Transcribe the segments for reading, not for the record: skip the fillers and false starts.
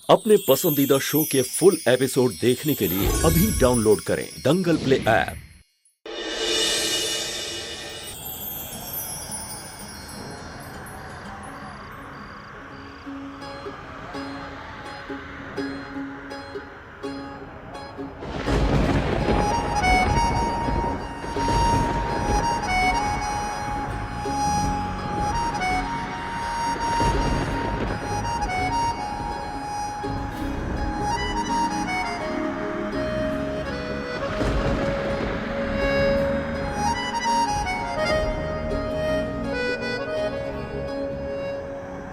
अपने पसंदीदा शो के फुल एपिसोड देखने के लिए अभी डाउनलोड करें दंगल प्ले ऐप।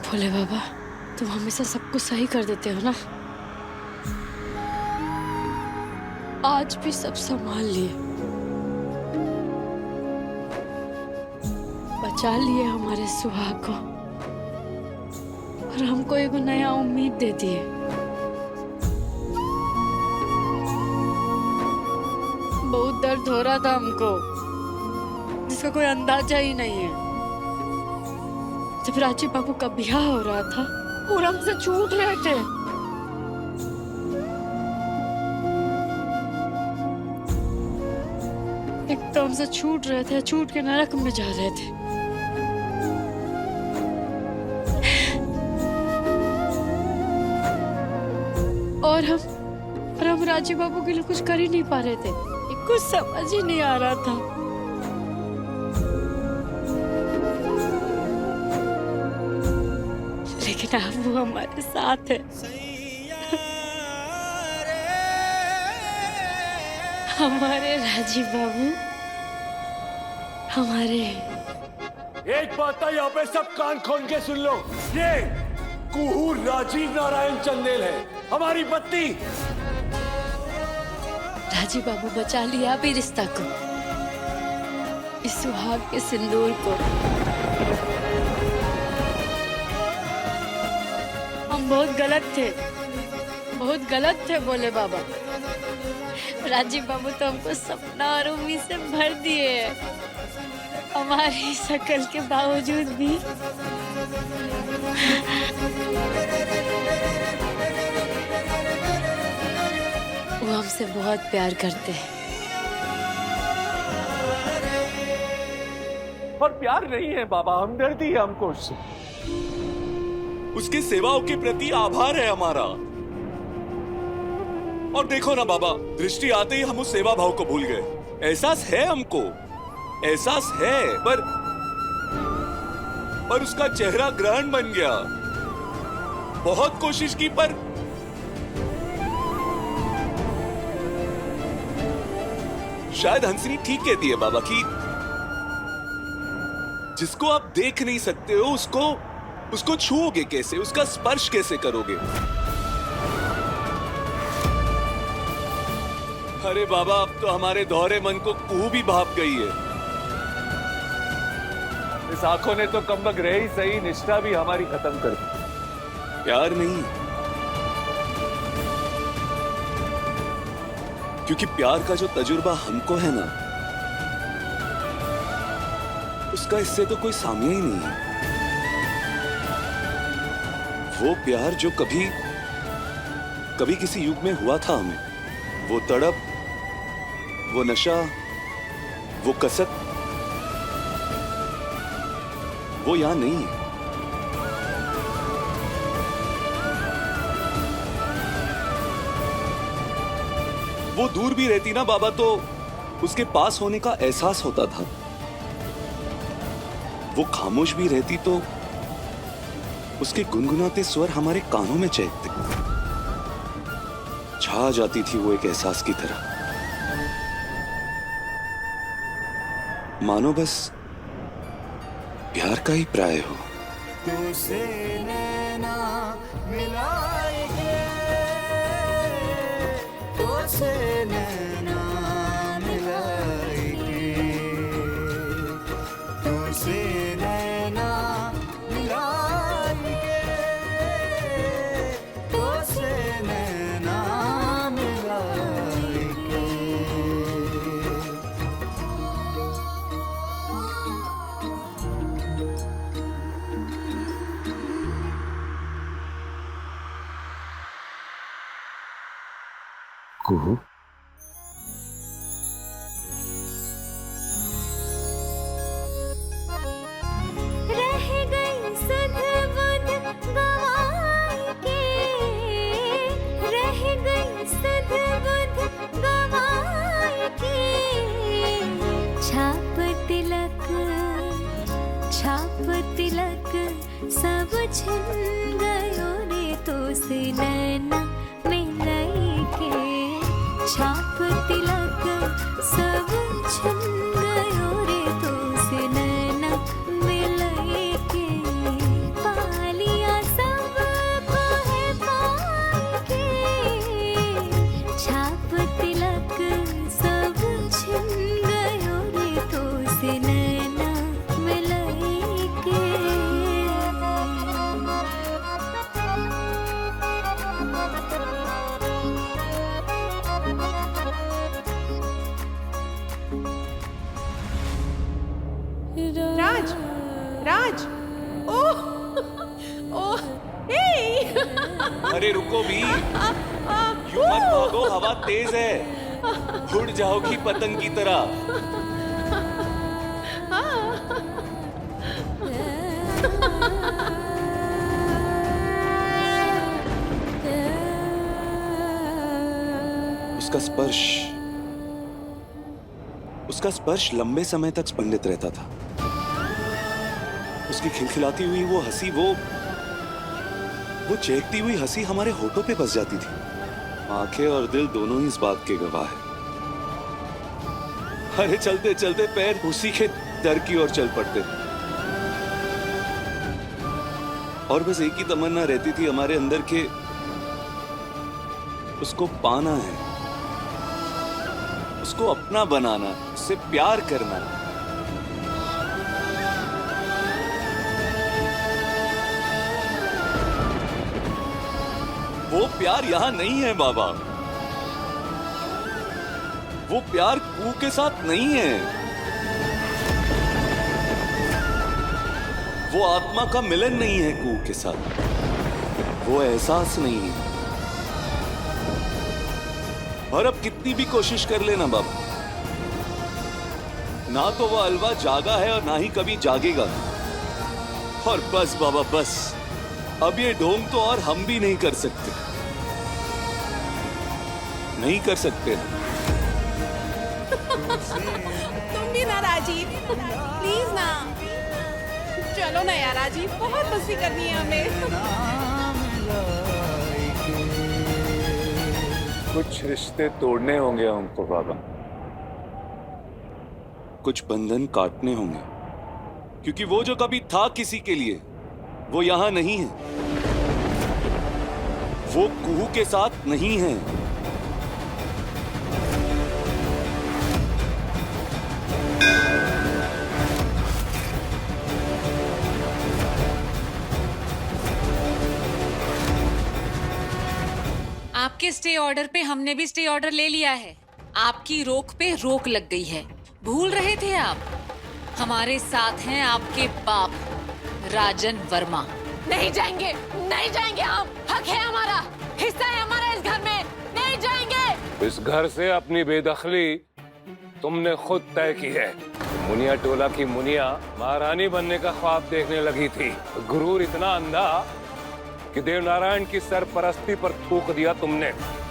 भोले बाबा, तुम हमेशा सब कुछ सही कर देते हो ना। आज भी सब संभाल लिए, बचा लिए हमारे सुहाग को और हमको एक नया उम्मीद दे दिए। बहुत दर्द हो रहा था हमको, जिसका कोई अंदाजा ही नहीं है। जब राजीव बाबू का ब्याह हो रहा था और हमसे छूट रहे थे, एक तो हमसे छूट रहे थे, छूट के नरक में जा रहे थे। और हम राजीव बाबू के लिए कुछ कर ही नहीं पा रहे थे। कुछ समझ ही नहीं आ रहा था। लेकिन अब वो हमारे साथ है। हमारे राजीव बाबू हमारे। एक बात तो यहाँ पे सब कान खोल के सुन लो, ये कुहू राजीव नारायण चंदेल है, हमारी पत्नी। राजीव बाबू बचा लिया भी रिश्ता को, इस सुहाग के सिंदूर को। हम बहुत गलत थे भोले बाबा। राजीव बाबू तो हमको सपना और उम्मीद से भर दिए, हमारी शक्ल के बावजूद भी। वो हमसे बहुत प्यार करते हैं। और प्यार नहीं है बाबा, हमदर्दी है हमको उससे। उसकी सेवाओं के प्रति आभार है हमारा। और देखो ना बाबा, दृष्टि आते ही हम उस सेवा भाव को भूल गए। एहसास है हमको, एहसास है, पर उसका चेहरा ग्रहण बन गया। बहुत कोशिश की पर शायद हंसनी ठीक कहती है बाबा कि जिसको आप देख नहीं सकते हो उसको छूओगे कैसे, उसका स्पर्श कैसे करोगे? अरे बाबा, अब तो हमारे दोहरे मन को कुहू भी भाप गई है। इस आंखों ने तो कमबख्त रहे ही सही, निष्ठा भी हमारी खत्म कर दी। प्यार नहीं, क्योंकि प्यार का जो तजुर्बा हमको है ना, उसका इससे तो कोई सामने ही नहीं है। वो प्यार जो कभी किसी युग में हुआ था हमें, वो तड़प, वो नशा, वो कसक, वो यहां नहीं है। वो दूर भी रहती ना बाबा, तो उसके पास होने का एहसास होता था। वो खामोश भी रहती तो उसके गुनगुनाते स्वर हमारे कानों में चहकते। छा जाती थी वो एक एहसास की तरह, मानो बस प्यार का ही प्राय हो। तुझसे नैना मिलाएंगे, तुझसे नैना मिलाएंगे, तुझसे नैना मिलाएंगे, तुझसे नैना मिलाएंगे। कुहू, रह गई सुध बुध गवाई के, रह गई सुध बुध गवाई के। छाप तिलक सब छिन गयो रे तो से नैना मिलाई के। छाप तिलक सब छिन गयो रे तो से नैना मिलाई के। पालिया सब को है पाई के। छाप तिलक सब छिन गयो रे तो से नैना मिलाई के। राज, राज, ओह, ओह, हे! अरे रुको भी, यूं मत भागो, हवा तेज है, उड़ जाओगी पतंग की तरह। उसका स्पर्श लंबे समय तक स्पंदित रहता था। उसकी खिलखिलाती हुई वो हंसी, वो चहकती हुई हंसी हमारे होठों पे बस जाती थी। आंखें और दिल दोनों ही इस बात के गवाह है। अरे चलते चलते पैर उसी के दर की ओर चल पड़ते और बस एक ही तमन्ना रहती थी हमारे अंदर के उसको पाना है, उसको अपना बनाना, उससे प्यार करना। वो प्यार यहां नहीं है बाबा, वो प्यार कू के साथ नहीं है। वो आत्मा का मिलन नहीं है कू के साथ, वो एहसास नहीं है। और अब कितनी भी कोशिश कर लेना बाबा, ना तो वो अलवा जागा है और ना ही कभी जागेगा। और बस बाबा बस, अब ये ढोंग तो और हम भी नहीं कर सकते, नहीं कर सकते। तुम भी ना राजीव, प्लीज ना, चलो ना यार राजीव, बहुत मस्ती करनी है हमें। कुछ रिश्ते तोड़ने होंगे हमको बाबा, कुछ बंधन काटने होंगे, क्योंकि वो जो कभी था किसी के लिए वो यहां नहीं है, वो कुहू के साथ नहीं है। आपके स्टे ऑर्डर पे हमने भी स्टे ऑर्डर ले लिया है। आपकी रोक पे रोक लग गई है। भूल रहे थे आप? हमारे साथ हैं आपके बाप राजन वर्मा। नहीं जाएंगे, नहीं जाएंगे हम, हक है हमारा, हिस्सा है हमारा इस घर में, नहीं जाएंगे। इस घर से अपनी बेदखली तुमने खुद तय की है। मुनिया टोला की मुनिया महारानी बनने का ख्वाब देखने लगी थी। गुरूर इतना अंधा कि देवनारायण की सरपरस्ती पर थूक दिया तुमने।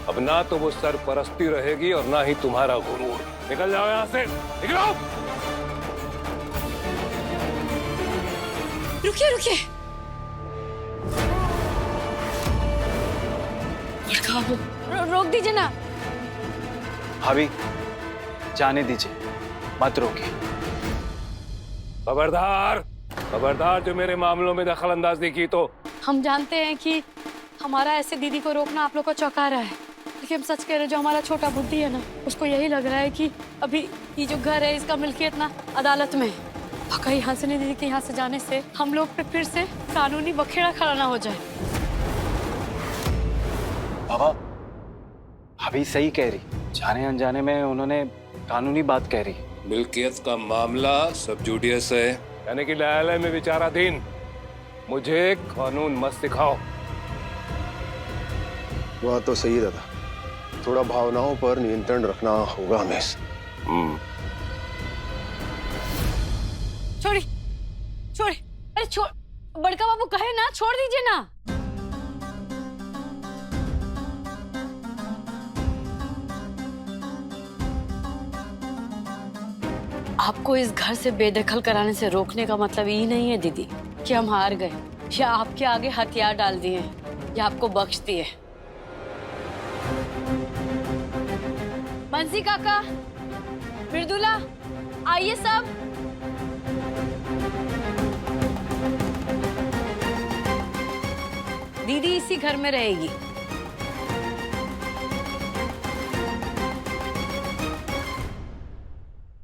अब ना तो वो सरपरस्ती रहेगी और ना ही तुम्हारा गुरूर। निकल जाओ यहाँ से, निकलो। रुकिए रुकिए, रोक दीजिए ना। भाभी जाने दीजिए, मत रोकिए। खबरदार, खबरदार जो मेरे मामलों में दखल अंदाजी की तो। हम जानते हैं कि हमारा ऐसे दीदी को रोकना आप लोग को चौंका रहा है, लेकिन हम सच कह रहे, जो हमारा छोटा बुद्धि है ना, उसको यही लग रहा है कि अभी ये जो घर है इसका मिल्कियत ना अदालत में है। और कहीं हंसनी दीदी के यहाँ से जाने से हम लोग पे फिर से कानूनी बखेड़ा खड़ा ना हो जाए। बाबा भाभी सही कह रही, जाने अनजाने में उन्होंने कानूनी बात कह रही। मिल्कियत का मामला सब जुडियस है, यानी कि न्यायालय में विचाराधीन। मुझे कानून मत सिखाओ। वह तो सही दादा, थोड़ा भावनाओं पर नियंत्रण रखना होगा हमें। छोड़ी छोड़ी, अरे छोड़, बड़का बाबू कहे ना, छोड़ दीजिए ना। आपको इस घर से बेदखल कराने से रोकने का मतलब ये नहीं है दीदी कि हम हार गए या आपके आगे हथियार डाल दिए या आपको बख्श दिए। बंसी काका, मृदुला, आइए सब। दीदी इसी घर में रहेगी।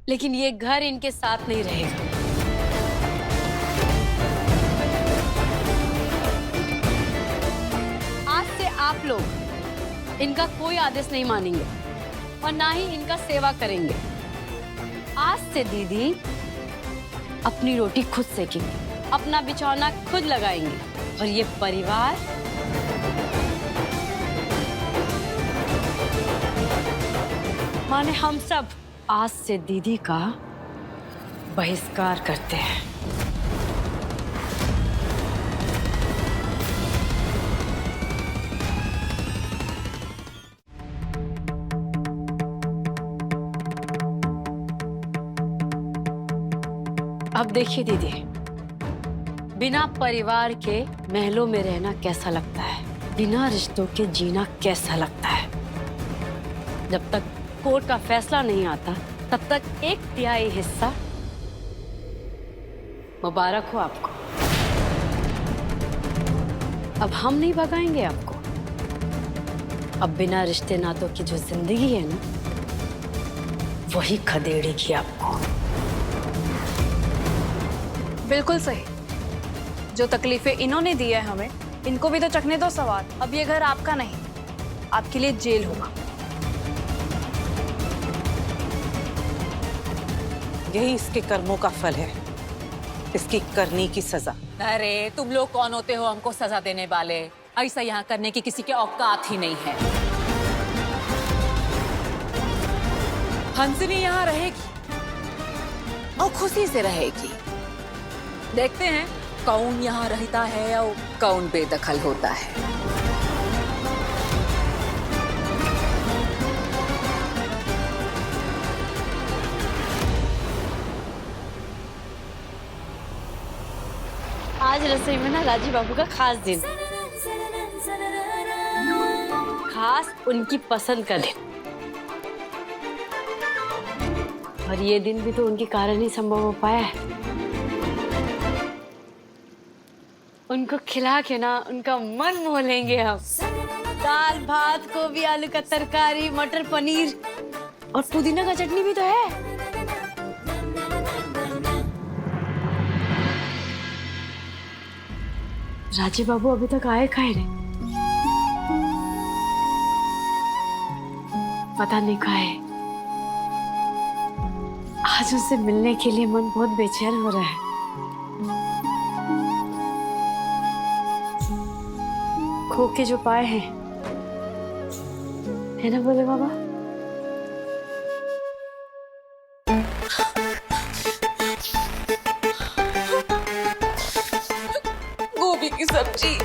लेकिन ये घर इनके साथ नहीं रहेगा। आज से आप लोग इनका कोई आदेश नहीं मानेंगे और ना ही इनका सेवा करेंगे। आज से दीदी अपनी रोटी खुद सेकेंगे, अपना बिछौना खुद लगाएंगे और ये परिवार माने हम सब आज से दीदी का बहिष्कार करते हैं। अब देखिए दीदी, बिना परिवार के महलों में रहना कैसा लगता है, बिना रिश्तों के जीना कैसा लगता है। जब तक कोर्ट का फैसला नहीं आता तब तक 1/3 हिस्सा मुबारक हो आपको। अब हम नहीं भगाएंगे आपको। अब बिना रिश्ते नातों की जो जिंदगी है ना, वही खदेड़ेगी आपको। बिल्कुल सही। जो तकलीफें इन्होंने दी है हमें, इनको भी तो चखने दो सवाल। अब ये घर आपका नहीं, आपके लिए जेल होगा। यही इसके कर्मों का फल है, इसकी करनी की सजा। अरे तुम लोग कौन होते हो हमको सजा देने वाले? ऐसा यहाँ करने की किसी के औकात ही नहीं है। हंसनी यहाँ रहेगी और खुशी से रहेगी। देखते हैं कौन यहाँ रहता है और कौन बेदखल होता है। आज रसोई में ना राजीव बाबू का खास दिन, खास उनकी पसंद का दिन। और ये दिन भी तो उनके कारण ही संभव हो पाया है। उनको खिला के ना उनका मन मोह लेंगे हम। दाल भात, गोभी आलू का तरकारी, मटर पनीर और पुदीना का चटनी भी तो है। राजीव बाबू अभी तक आए खाए नहीं, पता नहीं कहा है। आज उससे मिलने के लिए मन बहुत बेचैन हो रहा है। खो के जो पाए हैं, है ना बोले बाबा? गोभी की सब्जी,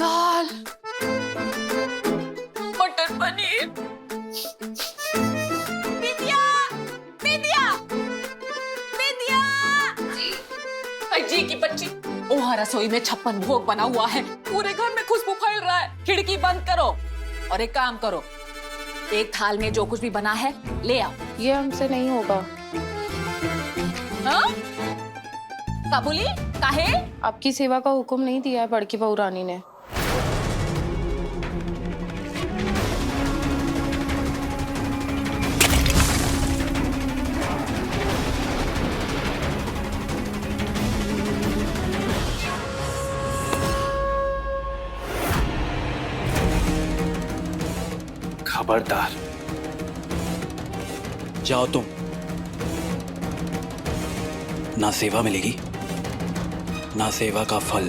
दाल, मटर पनीर। विद्या, विद्या, विद्या। जी की बच्ची, वहाँ रसोई में 56 भोग बना हुआ है। पूरे घर में खुशबू फैल रहा है। खिड़की बंद करो और एक काम करो, एक थाल में जो कुछ भी बना है ले आओ। ये हमसे नहीं होगा। हाँ? काबुली काहे? आपकी सेवा का हुक्म नहीं दिया है बड़की बहू रानी ने। खबरदार, जाओ तुम। ना सेवा मिलेगी ना सेवा का फल।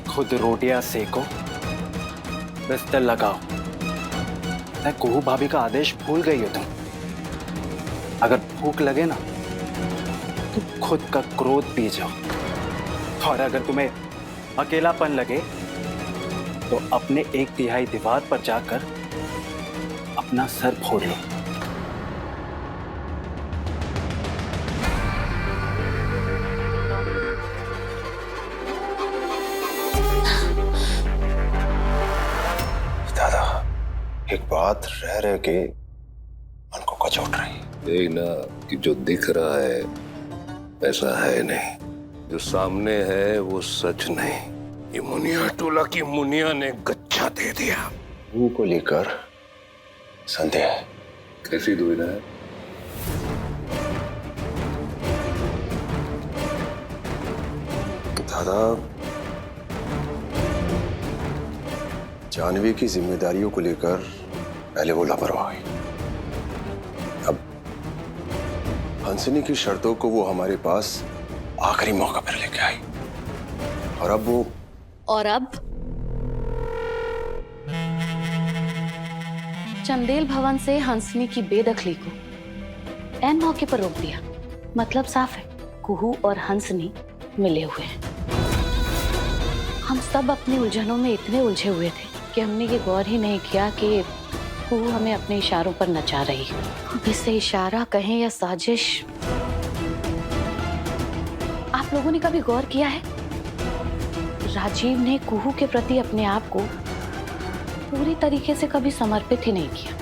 खुद रोटियां सेको बिस्तर लगाओ। कुहू भाभी का आदेश भूल गई हो तुम। अगर भूख लगे ना तो खुद का क्रोध पी जाओ, और अगर तुम्हें अकेलापन लगे तो अपने 1/3 दीवार पर जाकर अपना सर फोड़ लो। दादा, एक बात रह रह के मन को कचोट रही। देख ना कि जो दिख रहा है ऐसा है नहीं, जो सामने है वो सच नहीं। ये मुनिया टोला की मुनिया ने गच्चा दे दिया। वो को लेकर संदेह है। कैसी दुविधा है? दादा, जानवी की जिम्मेदारियों को लेकर पहले वो लापरवाह हुई। अब हंसनी की शर्तों को वो हमारे पास आखिरी मौका पर लेके आई, और अब चंदेल भवन से हंसनी की बेदखली को ऐन मौके पर रोक दिया। मतलब साफ है, कुहू और हंसनी मिले हुए हैं। हम सब अपनी उलझनों में इतने उलझे हुए थे कि हमने ये गौर ही नहीं किया कि कुहू हमें अपने इशारों पर नचा रही है। अब इसे इशारा कहें या साजिश, आप लोगों ने कभी गौर किया है राजीव ने कुहू के प्रति अपने आप को पूरी तरीके से कभी समर्पित ही नहीं किया।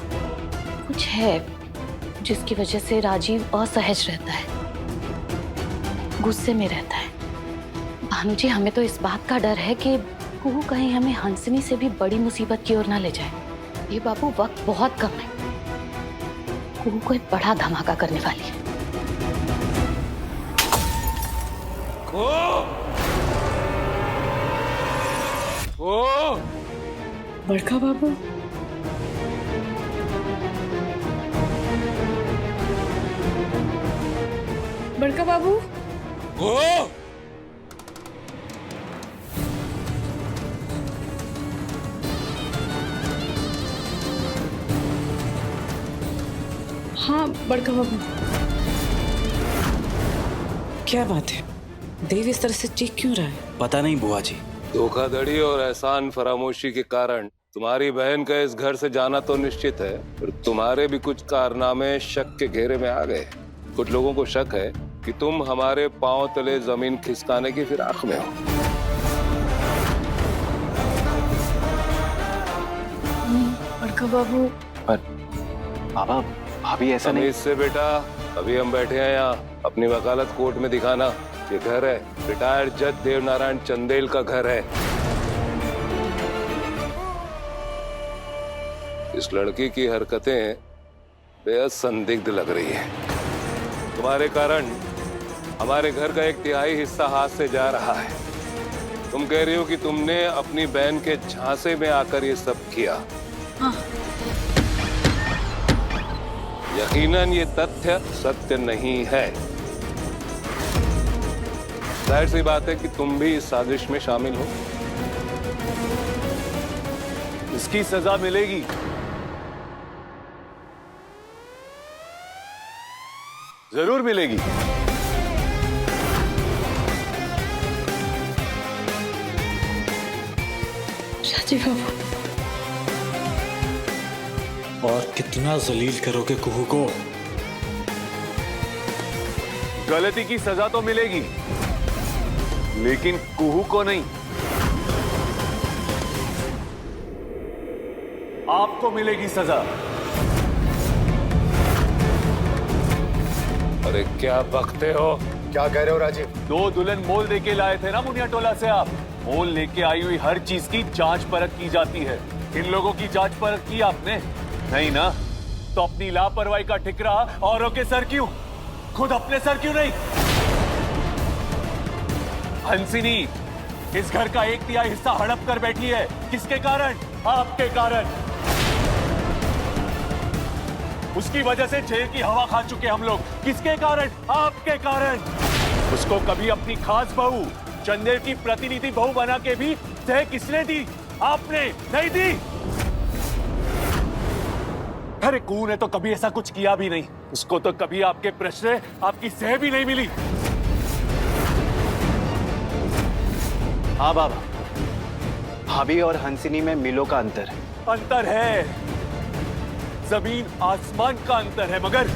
कुछ है जिसकी वजह से राजीव असहज रहता है, गुस्से में रहता है। भानु जी, हमें तो इस बात का डर है कि कुहू कहीं हमें हंसनी से भी बड़ी मुसीबत की ओर ना ले जाए। ये बाबू, वक्त बहुत कम है, कुहू कोई बड़ा धमाका करने वाली है। बड़का बाबू, बड़का बाबू, हाँ बड़का बाबू। क्या बात है, देव इस तरह से चीख क्यों रहा है? पता नहीं बुआ जी। धोखाधड़ी और एहसान फरामोशी के कारण तुम्हारी बहन का इस घर से जाना तो निश्चित है, पर तुम्हारे भी कुछ कारनामे शक के घेरे में आ गए। कुछ लोगों को शक है कि तुम हमारे पांव तले जमीन खिसकाने की फिराक में हो। बड़का बाबू, पर बाबा, भाभी ऐसा नहीं। इससे बेटा, अभी हम बैठे हैं यहाँ, अपनी वकालत कोर्ट में दिखाना। ये घर है रिटायर्ड जज देवनारायण चंदेल का घर है। इस लड़की की हरकतें बेहद संदिग्ध लग रही है। तुम्हारे कारण हमारे घर का 1/3 हिस्सा हाथ से जा रहा है। तुम कह रही हो कि तुमने अपनी बहन के झांसे में आकर ये सब किया। हाँ। यकीनन ये तथ्य सत्य नहीं है। जाहिर सी बात है कि तुम भी इस साजिश में शामिल हो। इसकी सजा मिलेगी। जरूर मिलेगी। राजीव बाबू, और कितना जलील करोगे कुहू को? गलती की सजा तो मिलेगी, लेकिन कुहू को नहीं। आपको मिलेगी सजा। अरे क्या बकते हो? क्या कह रहे हो राजीव? 2 दुल्हन मोल देके लाए थे ना मुनिया टोला से आप। मोल लेके आई हुई हर चीज की जांच परख की जाती है। इन लोगों की जांच परख की आपने नहीं ना? तो अपनी लापरवाही का ठिकरा औरों के सर क्यों, खुद अपने सर क्यों नहीं? हंसिनी इस घर का 1/3 हिस्सा हड़प कर बैठी है। किसके कारण? आपके कारण। उसकी वजह से जेल की हवा खा चुके हम लोग। किसके कारण? आपके कारण। उसको कभी अपनी खास बहू चंदेल की प्रतिनिधि बहू बना के भी तय किसने दी? आपने नहीं दी। अरे कुहू ने तो कभी ऐसा कुछ किया भी नहीं। उसको तो कभी आपके प्रश्न आपकी सह भी नहीं मिली। हाँ बाबा, भाभी और हंसिनी में मिलो का अंतर है। अंतर है, जमीन आसमान का अंतर है। मगर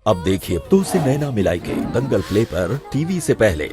अब देखिए तो से नैना मिलाई के दंगल प्ले पर टीवी से पहले।